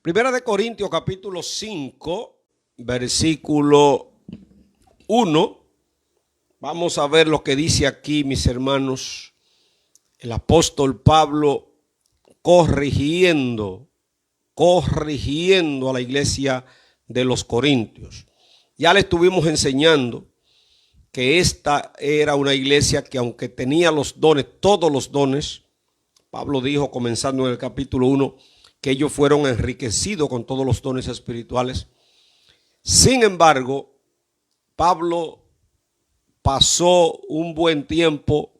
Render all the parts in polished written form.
Primera de Corintios capítulo 5, versículo 1. Vamos a ver lo que dice aquí, mis hermanos, el apóstol Pablo corrigiendo a la iglesia de los Corintios. Ya le estuvimos enseñando que esta era una iglesia que, aunque tenía los dones, todos los dones, Pablo dijo, comenzando en el capítulo 1, que ellos fueron enriquecidos con todos los dones espirituales. Sin embargo, Pablo pasó un buen tiempo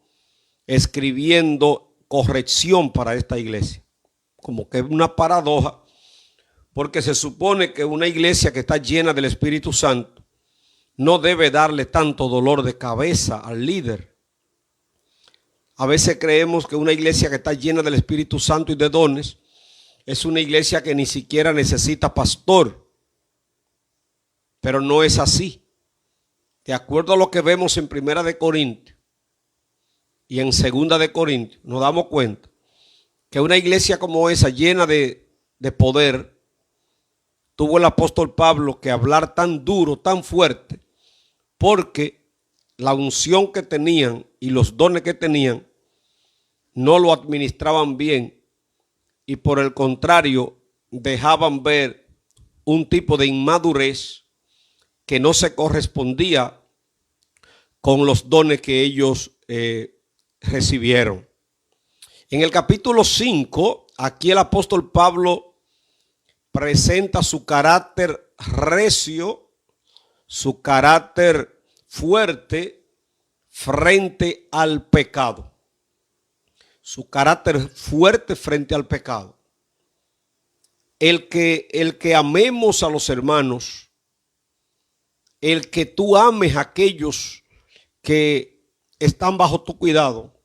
escribiendo corrección para esta iglesia. Como que es una paradoja, porque se supone que una iglesia que está llena del Espíritu Santo no debe darle tanto dolor de cabeza al líder. A veces creemos que una iglesia que está llena del Espíritu Santo y de dones es una iglesia que ni siquiera necesita pastor. Pero no es así. De acuerdo a lo que vemos en Primera de Corintios y en Segunda de Corintios, nos damos cuenta que una iglesia como esa, llena de poder, tuvo el apóstol Pablo que hablar tan duro, tan fuerte, porque la unción que tenían y los dones que tenían no lo administraban bien, y por el contrario dejaban ver un tipo de inmadurez que no se correspondía con los dones que ellos recibieron. En el capítulo 5, aquí el apóstol Pablo presenta su carácter recio, su carácter fuerte frente al pecado. Su carácter fuerte frente al pecado. El que amemos a los hermanos, el que tú ames a aquellos que están bajo tu cuidado,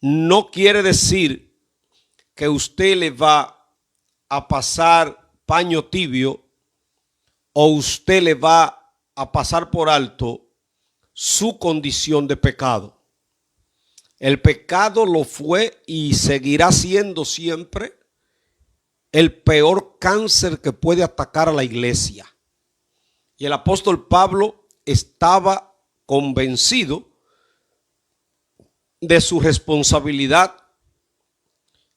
no quiere decir que usted le va a pasar paño tibio o usted le va a pasar por alto su condición de pecado. El pecado lo fue y seguirá siendo siempre el peor cáncer que puede atacar a la iglesia. Y el apóstol Pablo estaba convencido de su responsabilidad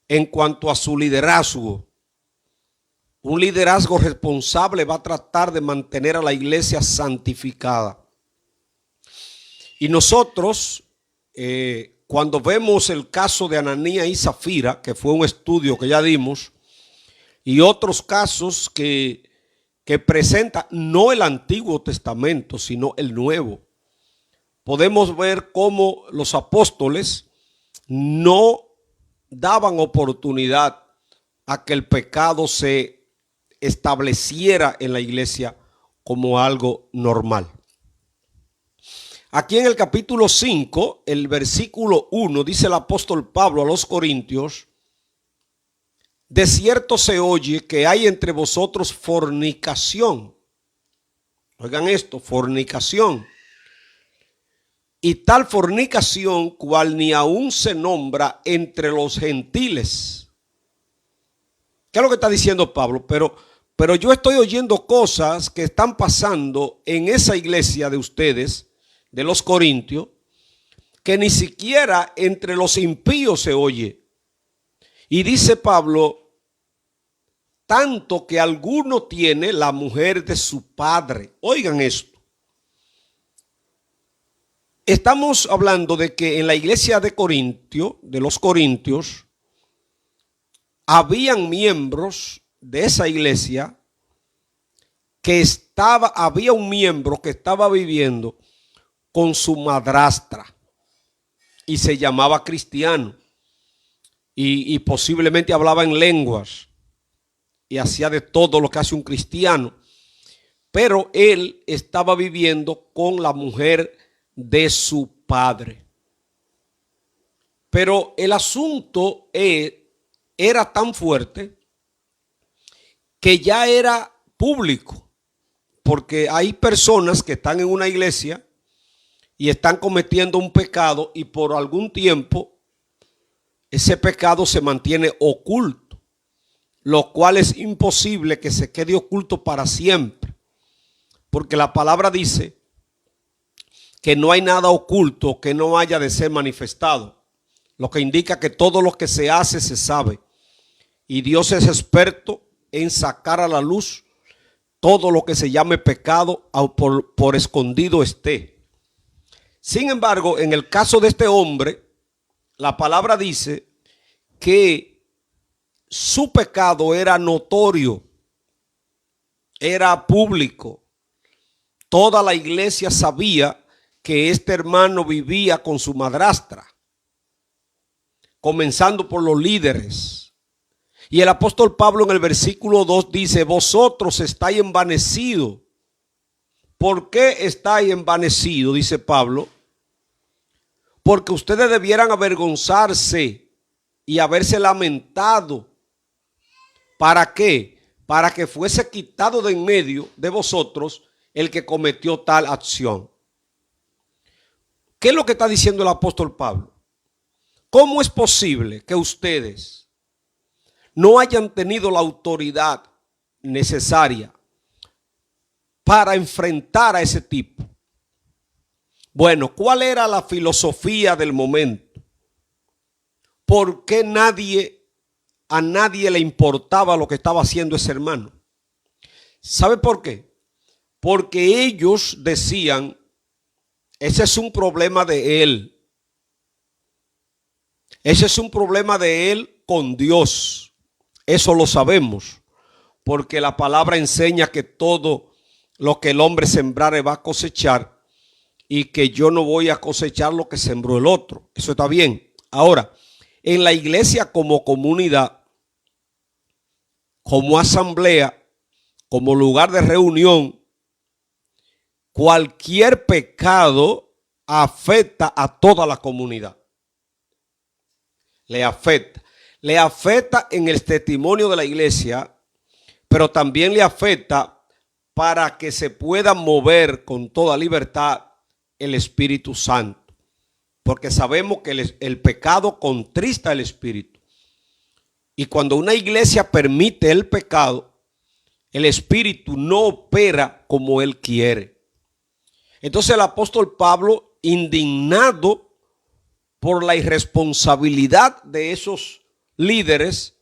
en cuanto a su liderazgo. Un liderazgo responsable va a tratar de mantener a la iglesia santificada. Y nosotros, cuando vemos el caso de Ananías y Zafira, que fue un estudio que ya dimos, y otros casos que presenta no el Antiguo Testamento, sino el Nuevo, podemos ver cómo los apóstoles no daban oportunidad a que el pecado se estableciera en la iglesia como algo normal. Aquí en el capítulo 5, el versículo 1, dice el apóstol Pablo a los Corintios: de cierto se oye que hay entre vosotros fornicación. Oigan esto, fornicación. Y tal fornicación cual ni aún se nombra entre los gentiles. ¿Qué es lo que está diciendo Pablo? Pero yo estoy oyendo cosas que están pasando en esa iglesia de ustedes, de los Corintios, que ni siquiera entre los impíos se oye. Y dice Pablo, tanto que alguno tiene la mujer de su padre. Oigan esto. Estamos hablando de que en la iglesia de Corintio, de los Corintios, habían miembros de esa iglesia había un miembro que estaba viviendo con su madrastra y se llamaba cristiano y posiblemente hablaba en lenguas y hacía de todo lo que hace un cristiano, pero él estaba viviendo con la mujer de su padre. Pero el asunto era tan fuerte que ya era público, porque hay personas que están en una iglesia y están cometiendo un pecado y por algún tiempo ese pecado se mantiene oculto. lo cual es imposible que se quede oculto para siempre, porque la palabra dice que no hay nada oculto que no haya de ser manifestado, lo que indica que todo lo que se hace se sabe, y Dios es experto en sacar a la luz todo lo que se llame pecado, por escondido esté. Sin embargo, en el caso de este hombre, la palabra dice que su pecado era notorio, era público. Toda la iglesia sabía que este hermano vivía con su madrastra, comenzando por los líderes. Y el apóstol Pablo en el versículo 2 dice: vosotros estáis envanecidos. ¿Por qué estáis envanecidos? Dice Pablo. Porque ustedes debieran avergonzarse y haberse lamentado. ¿Para qué? Para que fuese quitado de en medio de vosotros el que cometió tal acción. ¿Qué es lo que está diciendo el apóstol Pablo? ¿Cómo es posible que ustedes no hayan tenido la autoridad necesaria para enfrentar a ese tipo? Bueno, ¿cuál era la filosofía del momento? ¿Por qué a nadie le importaba lo que estaba haciendo ese hermano? ¿Sabe por qué? Porque ellos decían: ese es un problema de él. Ese es un problema de él con Dios. Eso lo sabemos, porque la palabra enseña que todo lo que el hombre sembrare va a cosechar, y que yo no voy a cosechar lo que sembró el otro. Eso está bien. Ahora, en la iglesia como comunidad, como asamblea, como lugar de reunión, cualquier pecado afecta a toda la comunidad. Le afecta. Le afecta en el testimonio de la iglesia, pero también le afecta para que se pueda mover con toda libertad el Espíritu Santo. Porque sabemos que el pecado contrista el Espíritu. Y cuando una iglesia permite el pecado, el Espíritu no opera como él quiere. Entonces el apóstol Pablo, indignado por la irresponsabilidad de esos líderes,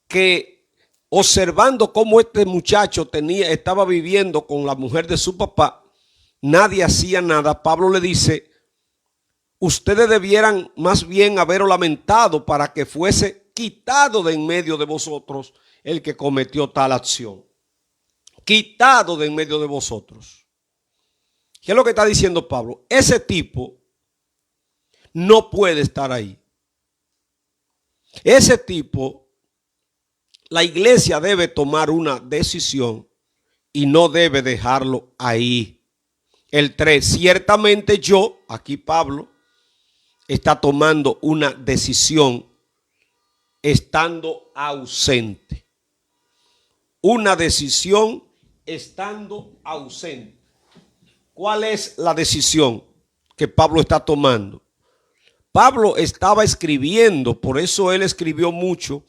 que observando cómo este muchacho estaba viviendo con la mujer de su papá, nadie hacía nada. Pablo le dice: ustedes debieran más bien haberlo lamentado para que fuese quitado de en medio de vosotros el que cometió tal acción. Quitado de en medio de vosotros. ¿Qué es lo que está diciendo Pablo? Ese tipo no puede estar ahí. Ese tipo, la iglesia debe tomar una decisión y no debe dejarlo ahí. El 3, ciertamente yo, aquí Pablo está tomando una decisión estando ausente. Una decisión estando ausente. ¿Cuál es la decisión que Pablo está tomando? Pablo estaba escribiendo, por eso él escribió mucho,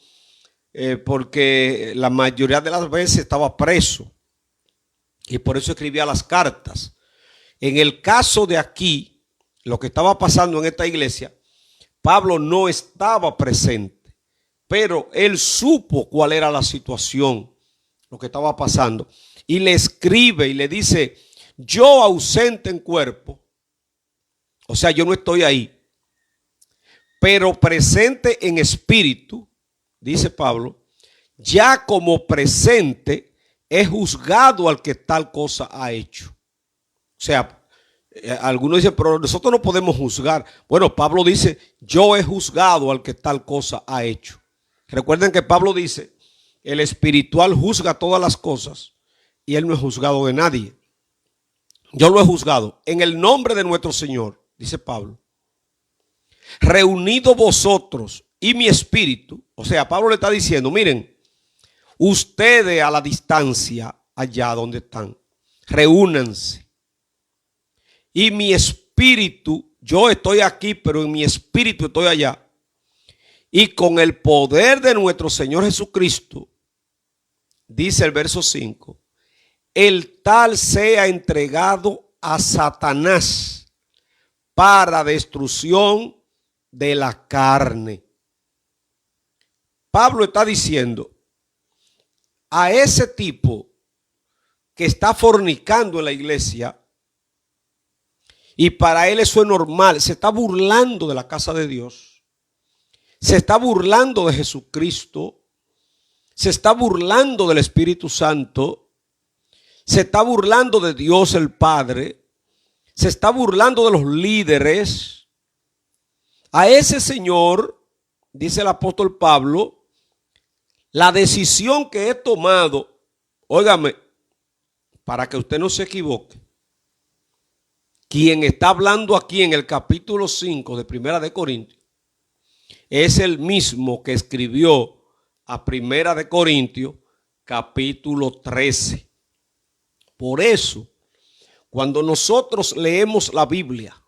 porque la mayoría de las veces estaba preso y por eso escribía las cartas. En el caso de aquí, lo que estaba pasando en esta iglesia, Pablo no estaba presente, pero él supo cuál era la situación, lo que estaba pasando, y le escribe y le dice: yo ausente en cuerpo, o sea, yo no estoy ahí, pero presente en espíritu, dice Pablo, ya como presente he juzgado al que tal cosa ha hecho. O sea, algunos dicen: pero nosotros no podemos juzgar. Bueno, Pablo dice: yo he juzgado al que tal cosa ha hecho. Recuerden que Pablo dice: el espiritual juzga todas las cosas y él no es juzgado de nadie. Yo lo he juzgado en el nombre de nuestro Señor, dice Pablo. Reunido vosotros y mi espíritu. O sea, Pablo le está diciendo: miren, ustedes a la distancia, allá donde están, reúnanse. Y mi espíritu, yo estoy aquí, pero en mi espíritu estoy allá. Y con el poder de nuestro Señor Jesucristo, dice el verso 5, el tal sea entregado a Satanás para destrucción de la carne. Pablo está diciendo a ese tipo que está fornicando en la iglesia, y para él eso es normal, se está burlando de la casa de Dios, se está burlando de Jesucristo, se está burlando del Espíritu Santo, se está burlando de Dios el Padre, se está burlando de los líderes. A ese señor, dice el apóstol Pablo, la decisión que he tomado, óigame, para que usted no se equivoque, quien está hablando aquí en el capítulo 5 de Primera de Corintios es el mismo que escribió a Primera de Corintios capítulo 13. Por eso, cuando nosotros leemos la Biblia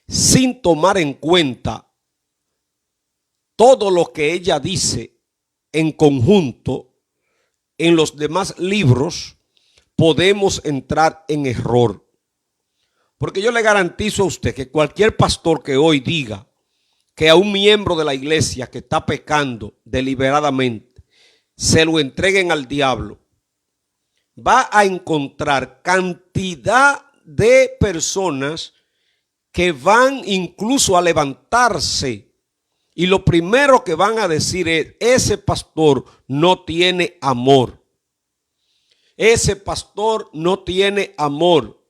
sin tomar en cuenta todo lo que ella dice en conjunto en los demás libros, podemos entrar en error. Porque yo le garantizo a usted que cualquier pastor que hoy diga que a un miembro de la iglesia que está pecando deliberadamente se lo entreguen al diablo, va a encontrar cantidad de personas que van incluso a levantarse y lo primero que van a decir es: ese pastor no tiene amor. Ese pastor no tiene amor.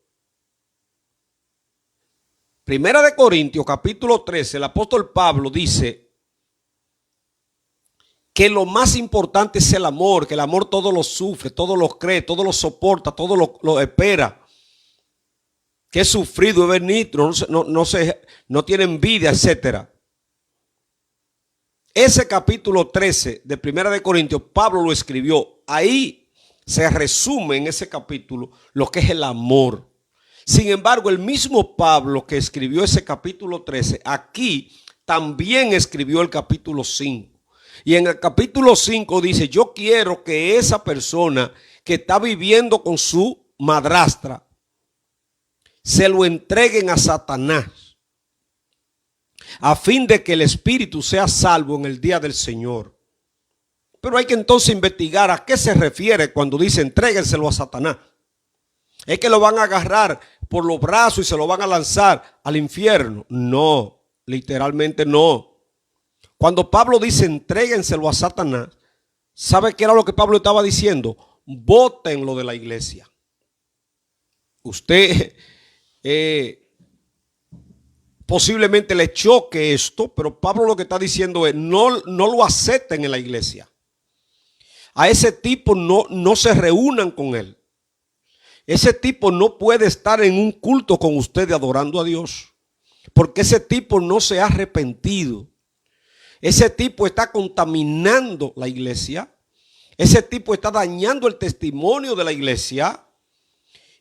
Primera de Corintios capítulo 13, el apóstol Pablo dice que lo más importante es el amor, que el amor todo lo sufre, todo lo cree, todo lo soporta, todo lo espera, que es sufrido, es benigno, no tiene envidia, etc. Ese capítulo 13 de Primera de Corintios, Pablo lo escribió. Ahí se resume en ese capítulo lo que es el amor. Sin embargo, el mismo Pablo que escribió ese capítulo 13, aquí también escribió el capítulo 5. Y en el capítulo 5 dice: yo quiero que esa persona que está viviendo con su madrastra se lo entreguen a Satanás, a fin de que el espíritu sea salvo en el día del Señor. Pero hay que entonces investigar a qué se refiere cuando dice entréguenselo a Satanás. ¿Es que lo van a agarrar por los brazos y se lo van a lanzar al infierno? No, literalmente no. Cuando Pablo dice entréguenselo a Satanás, ¿sabe qué era lo que Pablo estaba diciendo? Bótenlo de la iglesia. Usted posiblemente le choque esto, pero Pablo lo que está diciendo es: no lo acepten en la iglesia. A ese tipo no se reúnan con él. Ese tipo no puede estar en un culto con ustedes adorando a Dios, porque ese tipo no se ha arrepentido. Ese tipo está contaminando la iglesia. Ese tipo está dañando el testimonio de la iglesia.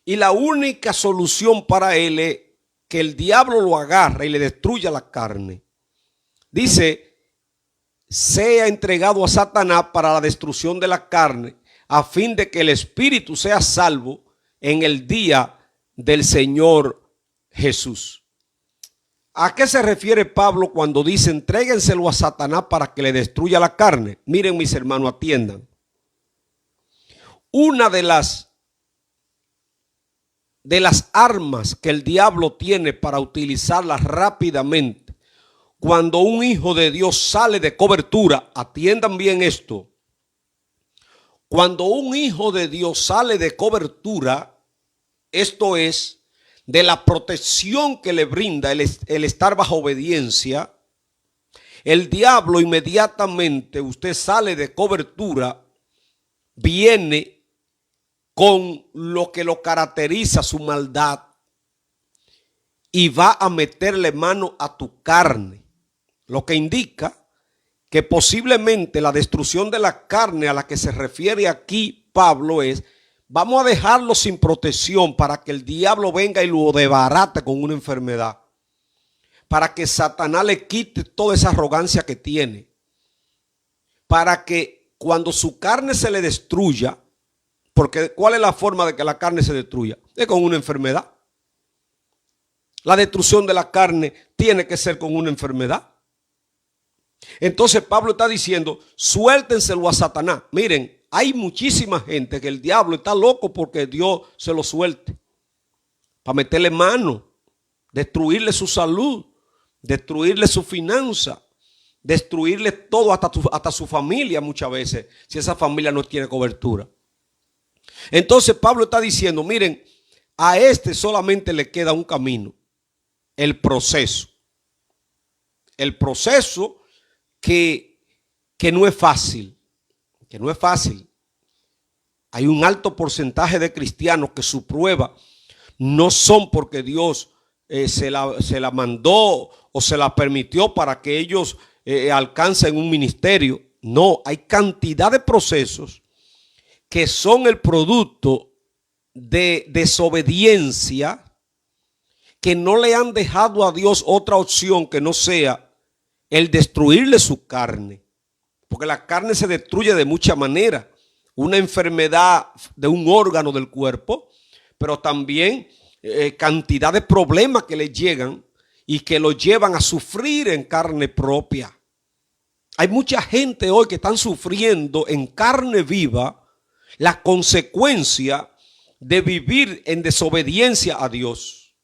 Y la única solución para él es que el diablo lo agarre y le destruya la carne. Dice: sea entregado a Satanás para la destrucción de la carne, a fin de que el espíritu sea salvo en el día del Señor Jesús. ¿A qué se refiere Pablo cuando dice entréguenselo a Satanás para que le destruya la carne? Miren, mis hermanos, atiendan. Una de las armas que el diablo tiene para utilizarlas rápidamente cuando un hijo de Dios sale de cobertura, atiendan bien esto. Cuando un hijo de Dios sale de cobertura, esto es, de la protección que le brinda el estar bajo obediencia, el diablo inmediatamente, usted sale de cobertura, viene con lo que lo caracteriza, su maldad, y va a meterle mano a tu carne, lo que indica que posiblemente la destrucción de la carne a la que se refiere aquí Pablo es: vamos a dejarlo sin protección para que el diablo venga y lo desbarate con una enfermedad, para que Satanás le quite toda esa arrogancia que tiene, para que cuando su carne se le destruya, porque ¿cuál es la forma de que la carne se destruya? Es con una enfermedad. La destrucción de la carne tiene que ser con una enfermedad. Entonces Pablo está diciendo, suéltenselo a Satanás. Miren, hay muchísima gente que el diablo está loco porque Dios se lo suelte. Para meterle mano, destruirle su salud, destruirle su finanza, destruirle todo, hasta su familia muchas veces, si esa familia no tiene cobertura. Entonces Pablo está diciendo, miren, a este solamente le queda un camino, el proceso. El proceso que no es fácil, que no es fácil. Hay un alto porcentaje de cristianos que su prueba no son porque Dios se la mandó o se la permitió para que ellos alcancen un ministerio. No, hay cantidad de procesos que son el producto de desobediencia, que no le han dejado a Dios otra opción que no sea el destruirle su carne. Porque la carne se destruye de muchas maneras. Una enfermedad de un órgano del cuerpo, pero también cantidad de problemas que le llegan y que lo llevan a sufrir en carne propia. Hay mucha gente hoy que están sufriendo en carne viva la consecuencia de vivir en desobediencia a Dios.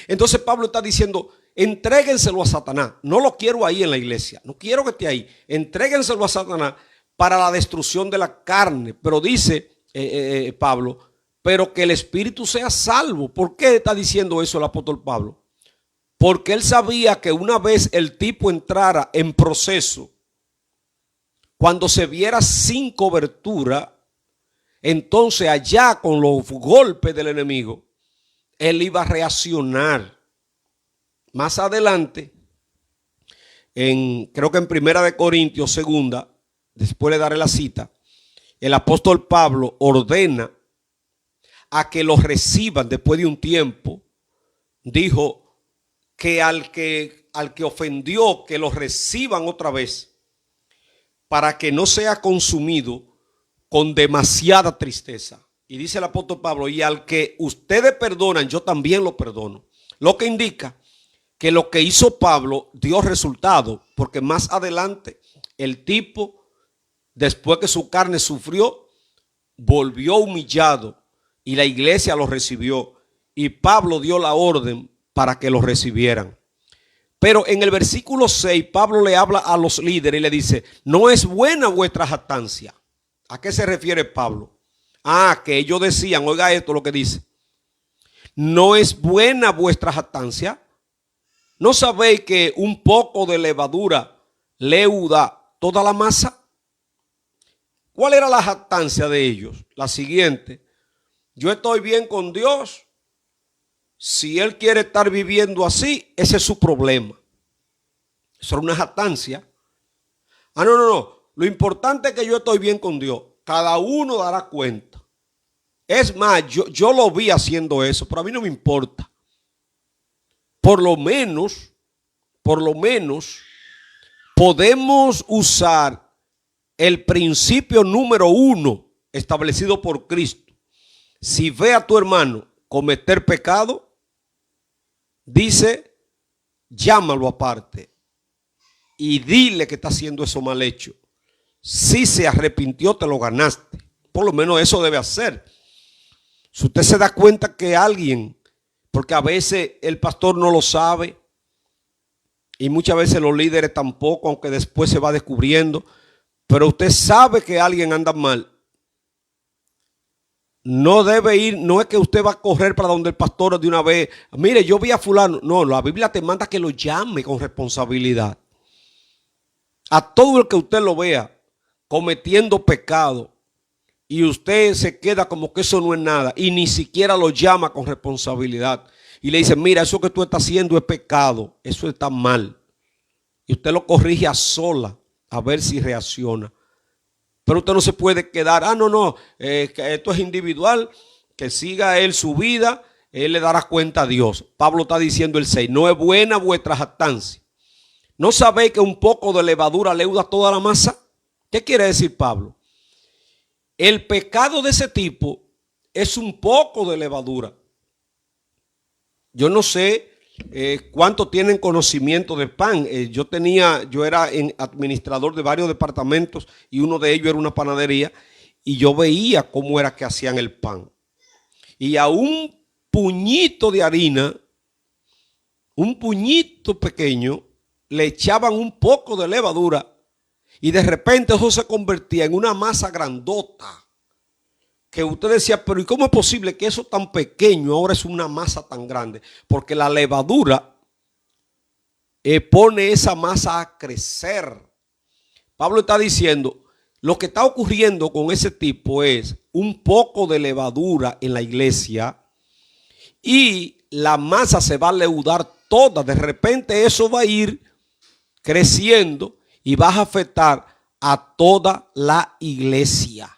Entonces Pablo está diciendo, entréguenselo a Satanás. No lo quiero ahí en la iglesia, no quiero que esté ahí. Entréguenselo a Satanás para la destrucción de la carne. Pero dice Pablo, pero que el espíritu sea salvo. ¿Por qué está diciendo eso el apóstol Pablo? Porque él sabía que una vez el tipo entrara en proceso, cuando se viera sin cobertura, entonces allá con los golpes del enemigo, él iba a reaccionar. Más adelante, creo que en Primera de Corintios, segunda, después le daré la cita, el apóstol Pablo ordena a que los reciban después de un tiempo. Dijo que al que ofendió, que los reciban otra vez, para que no sea consumido con demasiada tristeza. Y dice el apóstol Pablo, y al que ustedes perdonan, yo también lo perdono. Lo que indica que lo que hizo Pablo dio resultado, porque más adelante el tipo, después que su carne sufrió, volvió humillado y la iglesia lo recibió. Y Pablo dio la orden para que lo recibieran. Pero en el versículo 6, Pablo le habla a los líderes y le dice, no es buena vuestra jactancia. ¿A qué se refiere Pablo? Que ellos decían, oiga esto lo que dice, no es buena vuestra jactancia. ¿No sabéis que un poco de levadura leuda toda la masa? ¿Cuál era la jactancia de ellos? La siguiente, yo estoy bien con Dios. Si Él quiere estar viviendo así, ese es su problema. Eso era una jactancia. No. Lo importante es que yo estoy bien con Dios. Cada uno dará cuenta. Es más, yo lo vi haciendo eso, pero a mí no me importa. Por lo menos, podemos usar el principio número 1 establecido por Cristo. Si ve a tu hermano cometer pecado, dice, llámalo aparte y dile que está haciendo eso mal hecho. Si se arrepintió, te lo ganaste. Por lo menos eso debe hacer. Si usted se da cuenta que alguien, porque a veces el pastor no lo sabe y muchas veces los líderes tampoco, aunque después se va descubriendo, pero usted sabe que alguien anda mal, no debe ir, no es que usted va a correr para donde el pastor de una vez, mire, yo vi a fulano. No, la Biblia te manda que lo llame con responsabilidad. A todo el que usted lo vea cometiendo pecado y usted se queda como que eso no es nada y ni siquiera lo llama con responsabilidad y le dice, mira, eso que tú estás haciendo es pecado, eso está mal, y usted lo corrige a sola a ver si reacciona. Pero usted no se puede quedar, que esto es individual, que siga él su vida, él le dará cuenta a Dios. Pablo está diciendo el 6, no es buena vuestra jactancia. ¿No sabéis que un poco de levadura leuda toda la masa? ¿Qué quiere decir Pablo? El pecado de ese tipo es un poco de levadura. Yo no sé cuánto tienen conocimiento de pan. Yo era administrador de varios departamentos y uno de ellos era una panadería y yo veía cómo era que hacían el pan. Y a un puñito de harina, un puñito pequeño, le echaban un poco de levadura y de repente eso se convertía en una masa grandota. Que usted decía, pero ¿y cómo es posible que eso tan pequeño ahora es una masa tan grande? Porque la levadura pone esa masa a crecer. Pablo está diciendo, lo que está ocurriendo con ese tipo es un poco de levadura en la iglesia y la masa se va a leudar toda. De repente eso va a ir creciendo y va a afectar a toda la iglesia.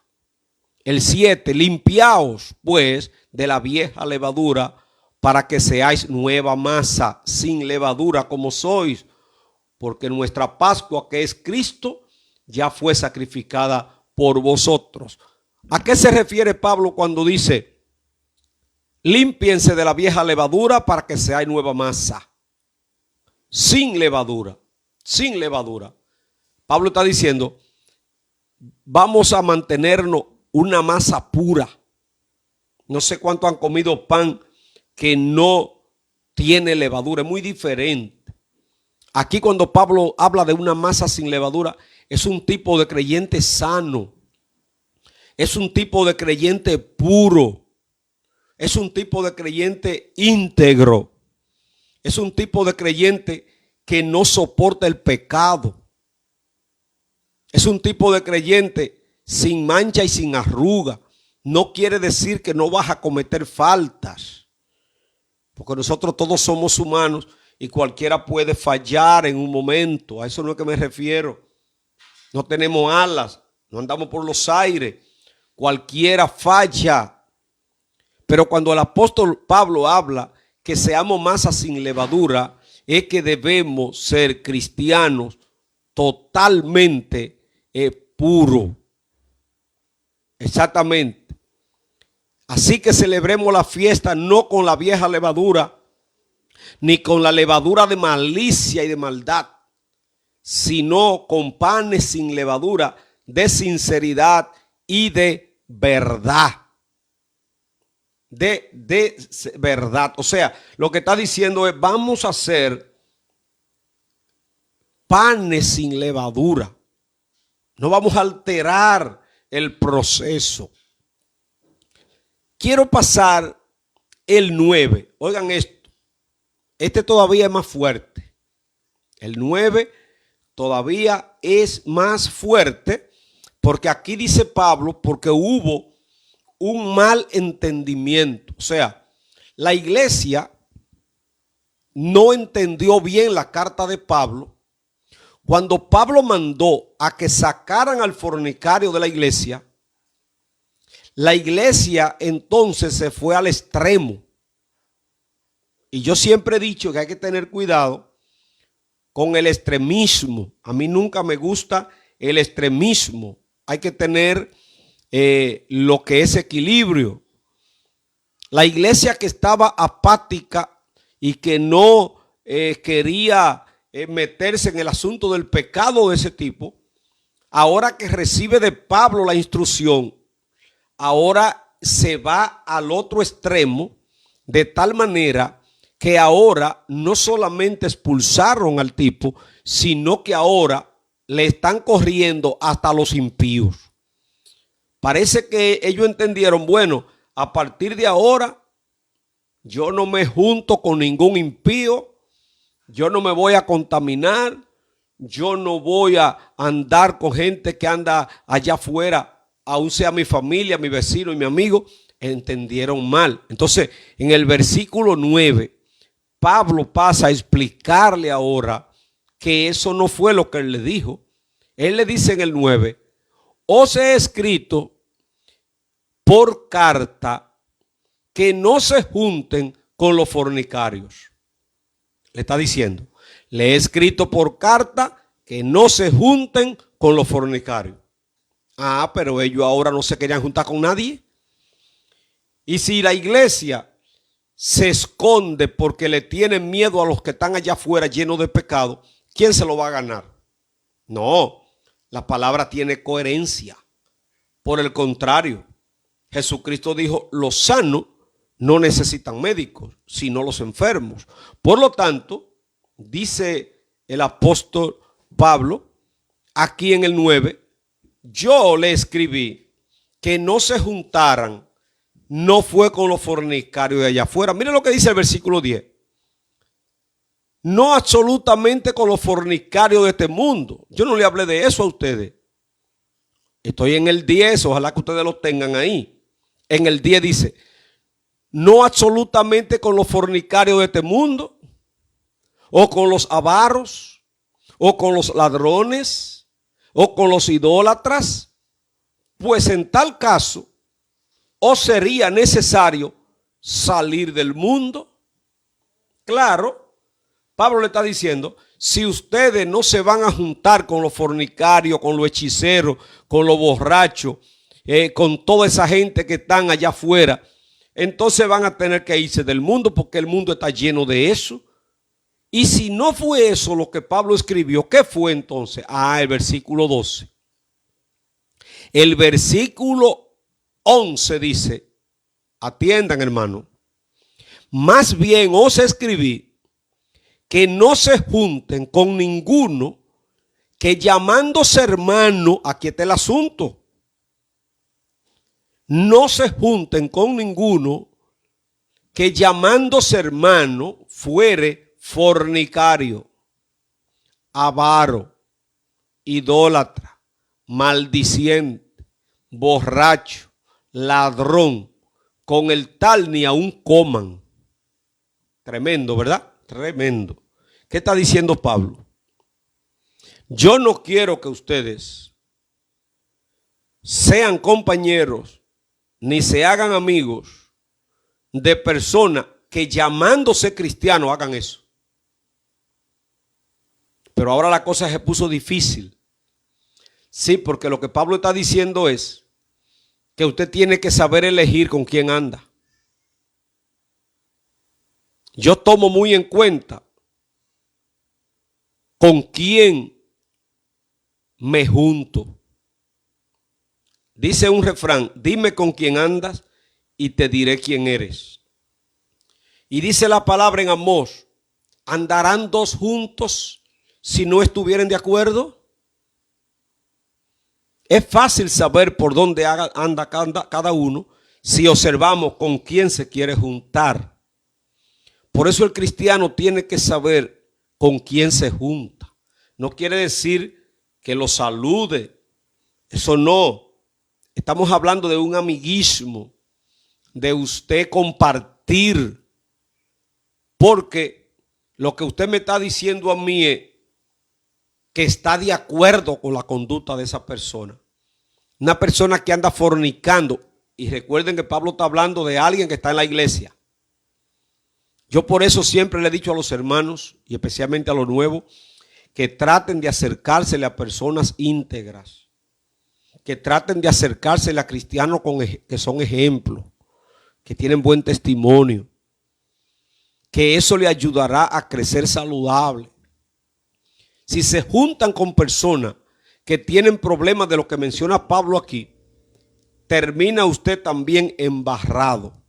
El 7, limpiaos pues de la vieja levadura para que seáis nueva masa, sin levadura como sois, porque nuestra Pascua, que es Cristo, ya fue sacrificada por vosotros. ¿A qué se refiere Pablo cuando dice, límpiense de la vieja levadura para que seáis nueva masa? Sin levadura, sin levadura. Pablo está diciendo, vamos a mantenernos una masa pura. No sé cuánto han comido pan que no tiene levadura, es muy diferente. Aquí cuando Pablo habla de una masa sin levadura, es un tipo de creyente sano, es un tipo de creyente puro, es un tipo de creyente íntegro, es un tipo de creyente que no soporta el pecado, es un tipo de creyente sin mancha y sin arruga. No quiere decir que no vas a cometer faltas, porque nosotros todos somos humanos y cualquiera puede fallar en un momento. A eso no es que me refiero. No tenemos alas, no andamos por los aires. Cualquiera falla. Pero cuando el apóstol Pablo habla que seamos masa sin levadura, es que debemos ser cristianos totalmente puros. Exactamente. Así que celebremos la fiesta no con la vieja levadura, ni con la levadura de malicia y de maldad, sino con panes sin levadura de sinceridad y de verdad. De verdad. O sea, lo que está diciendo es, vamos a hacer panes sin levadura. No vamos a alterar el proceso. Quiero pasar el 9. Oigan esto. Este todavía es más fuerte. El 9 todavía es más fuerte porque aquí dice Pablo, porque hubo un mal entendimiento. O sea, la iglesia no entendió bien la carta de Pablo. Cuando Pablo mandó a que sacaran al fornicario de la iglesia entonces se fue al extremo. Y yo siempre he dicho que hay que tener cuidado con el extremismo. A mí nunca me gusta el extremismo. Hay que tener lo que es equilibrio. La iglesia que estaba apática y que no quería meterse en el asunto del pecado de ese tipo, ahora que recibe de Pablo la instrucción, ahora se va al otro extremo, de tal manera que ahora no solamente expulsaron al tipo, sino que ahora le están corriendo hasta los impíos. Parece que ellos entendieron, bueno, a partir de ahora yo no me junto con ningún impío, yo no me voy a contaminar, yo no voy a andar con gente que anda allá afuera, aun sea mi familia, mi vecino y mi amigo. Entendieron mal. Entonces, en el versículo 9, Pablo pasa a explicarle ahora que eso no fue lo que él le dijo. Él le dice en el 9, os he escrito por carta que no se junten con los fornicarios. Le está diciendo, le he escrito por carta que no se junten con los fornicarios. Ah, pero ellos ahora no se querían juntar con nadie. Y si la iglesia se esconde porque le tienen miedo a los que están allá afuera llenos de pecado, ¿quién se lo va a ganar? No, la palabra tiene coherencia. Por el contrario, Jesucristo dijo, los sanos no necesitan médicos, sino los enfermos. Por lo tanto, dice el apóstol Pablo, aquí en el 9, yo le escribí que no se juntaran, no fue con los fornicarios de allá afuera. Miren lo que dice el versículo 10. No absolutamente con los fornicarios de este mundo. Yo no le hablé de eso a ustedes. Estoy en el 10, ojalá que ustedes lo tengan ahí. En el 10 dice, no absolutamente con los fornicarios de este mundo, o con los avaros, o con los ladrones, o con los idólatras, pues en tal caso, o sería necesario salir del mundo. Claro, Pablo le está diciendo, si ustedes no se van a juntar con los fornicarios, con los hechiceros, con los borrachos, con toda esa gente que están allá afuera, entonces van a tener que irse del mundo porque el mundo está lleno de eso. Y si no fue eso lo que Pablo escribió, ¿qué fue entonces? El versículo 12. El versículo 11 dice, atiendan hermano, más bien os escribí que no se junten con ninguno que llamándose hermano, aquí está el asunto, no se junten con ninguno que llamándose hermano fuere fornicario, avaro, idólatra, maldiciente, borracho, ladrón, con el tal ni aún coman. Tremendo, ¿verdad? Tremendo. ¿Qué está diciendo Pablo? Yo no quiero que ustedes sean compañeros ni se hagan amigos de personas que llamándose cristianos hagan eso. Pero ahora la cosa se puso difícil. Sí, porque lo que Pablo está diciendo es que usted tiene que saber elegir con quién anda. Yo tomo muy en cuenta con quién me junto. Dice un refrán, dime con quién andas y te diré quién eres. Y dice la palabra en Amós, ¿andarán dos juntos si no estuvieren de acuerdo? Es fácil saber por dónde anda cada uno si observamos con quién se quiere juntar. Por eso el cristiano tiene que saber con quién se junta. No quiere decir que lo salude. Eso no. Estamos hablando de un amiguismo, de usted compartir. Porque lo que usted me está diciendo a mí es que está de acuerdo con la conducta de esa persona. Una persona que anda fornicando. Y recuerden que Pablo está hablando de alguien que está en la iglesia. Yo por eso siempre le he dicho a los hermanos, y especialmente a los nuevos, que traten de acercársele a personas íntegras. Que traten de acercársele a cristianos que son ejemplos, que tienen buen testimonio. Que eso le ayudará a crecer saludable. Si se juntan con personas que tienen problemas de lo que menciona Pablo aquí, termina usted también embarrado.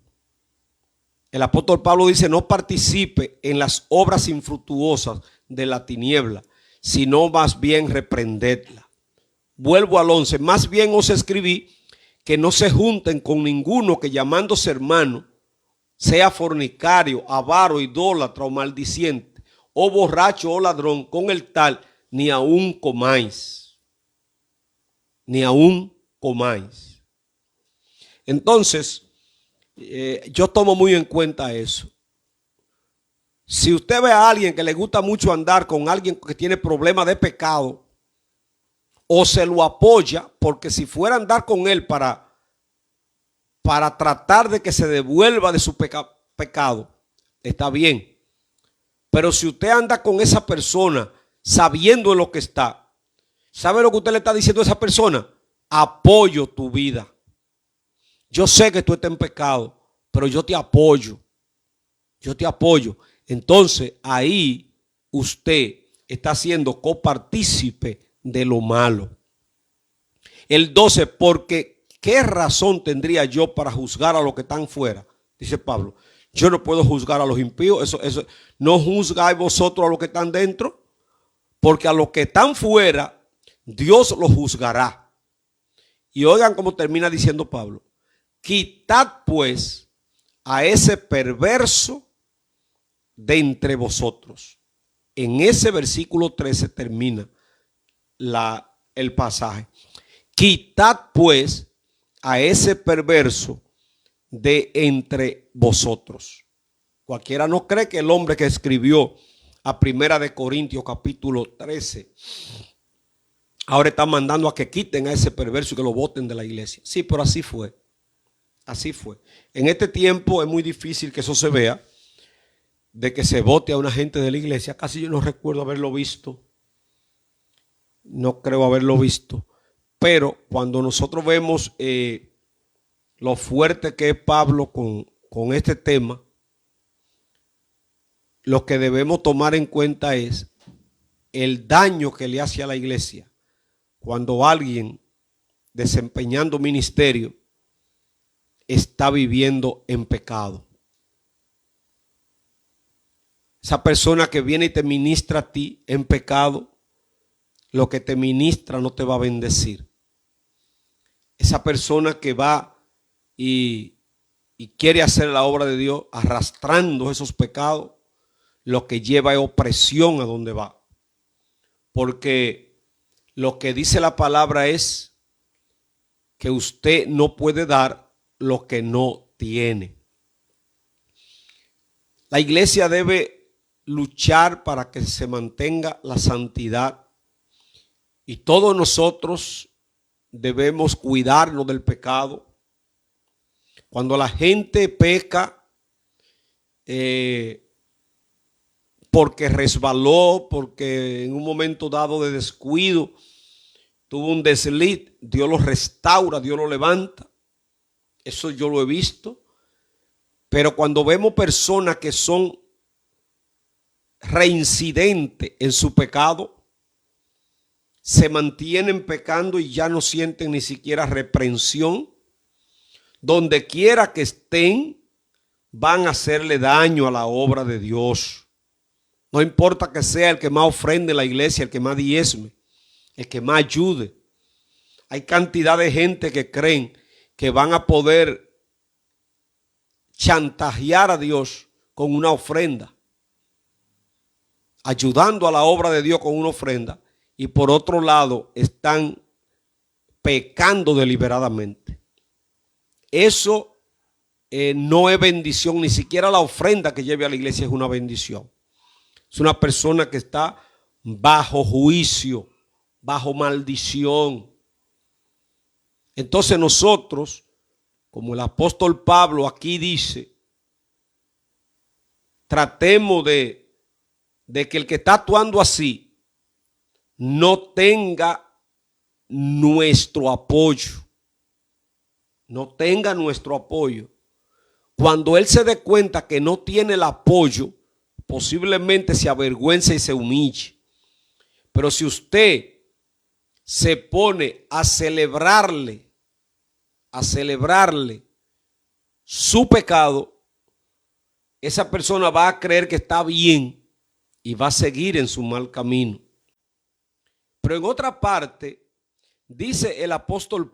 El apóstol Pablo dice, no participe en las obras infructuosas de la tiniebla, sino más bien reprendedla. Vuelvo al 11, más bien os escribí que no se junten con ninguno que llamándose hermano, sea fornicario, avaro, idólatra o maldiciente, o borracho o ladrón, con el tal, ni aún comáis. Ni aún comáis. Entonces, yo tomo muy en cuenta eso. Si usted ve a alguien que le gusta mucho andar con alguien que tiene problemas de pecado, o se lo apoya, porque si fuera a andar con él para tratar de que se devuelva de su pecado, está bien. Pero si usted anda con esa persona sabiendo en lo que está, ¿sabe lo que usted le está diciendo a esa persona? apoyo tu vida. Yo sé que tú estás en pecado, pero yo te apoyo. Yo te apoyo. Entonces ahí usted está siendo copartícipe de lo malo. El 12, porque ¿qué razón tendría yo para juzgar a los que están fuera? Dice Pablo, yo no puedo juzgar a los impíos. Eso, no juzgáis vosotros a los que están dentro, porque a los que están fuera, Dios los juzgará. Y oigan cómo termina diciendo Pablo, quitad pues a ese perverso de entre vosotros. En ese versículo 13 termina el pasaje. Quitad pues a ese perverso de entre vosotros. Cualquiera no cree que el hombre que escribió a Primera de Corintios capítulo 13 ahora está mandando a que quiten a ese perverso y que lo boten de la iglesia. Sí, pero así fue. Así fue. En este tiempo es muy difícil que eso se vea, de que se vote a una gente de la iglesia. Casi yo no recuerdo haberlo visto. No creo haberlo visto. Pero cuando nosotros vemos lo fuerte que es Pablo con este tema, lo que debemos tomar en cuenta es el daño que le hace a la iglesia cuando alguien desempeñando ministerio está viviendo en pecado. Esa persona que viene y te ministra a ti en pecado, lo que te ministra no te va a bendecir. Esa persona que va y quiere hacer la obra de Dios arrastrando esos pecados, lo que lleva es opresión a donde va. Porque lo que dice la palabra es que usted no puede dar lo que no tiene. La iglesia debe luchar para que se mantenga la santidad y todos nosotros debemos cuidarnos del pecado. Cuando la gente peca porque resbaló, porque en un momento dado de descuido tuvo un desliz, Dios lo restaura, Dios lo levanta. Eso yo lo he visto. Pero cuando vemos personas que son reincidentes en su pecado, se mantienen pecando y ya no sienten ni siquiera reprensión, donde quiera que estén, van a hacerle daño a la obra de Dios. No importa que sea el que más ofrende en la iglesia, el que más diezme, el que más ayude. Hay cantidad de gente que creen que van a poder chantajear a Dios con una ofrenda, ayudando a la obra de Dios con una ofrenda, y por otro lado están pecando deliberadamente. Eso no es bendición, ni siquiera la ofrenda que lleve a la iglesia es una bendición. Es una persona que está bajo juicio, bajo maldición. Entonces nosotros, como el apóstol Pablo aquí dice, tratemos de que el que está actuando así no tenga nuestro apoyo. No tenga nuestro apoyo. Cuando él se dé cuenta que no tiene el apoyo, posiblemente se avergüence y se humille. Pero si usted se pone a celebrarle su pecado, esa persona va a creer que está bien y va a seguir en su mal camino. Pero en otra parte, dice el apóstol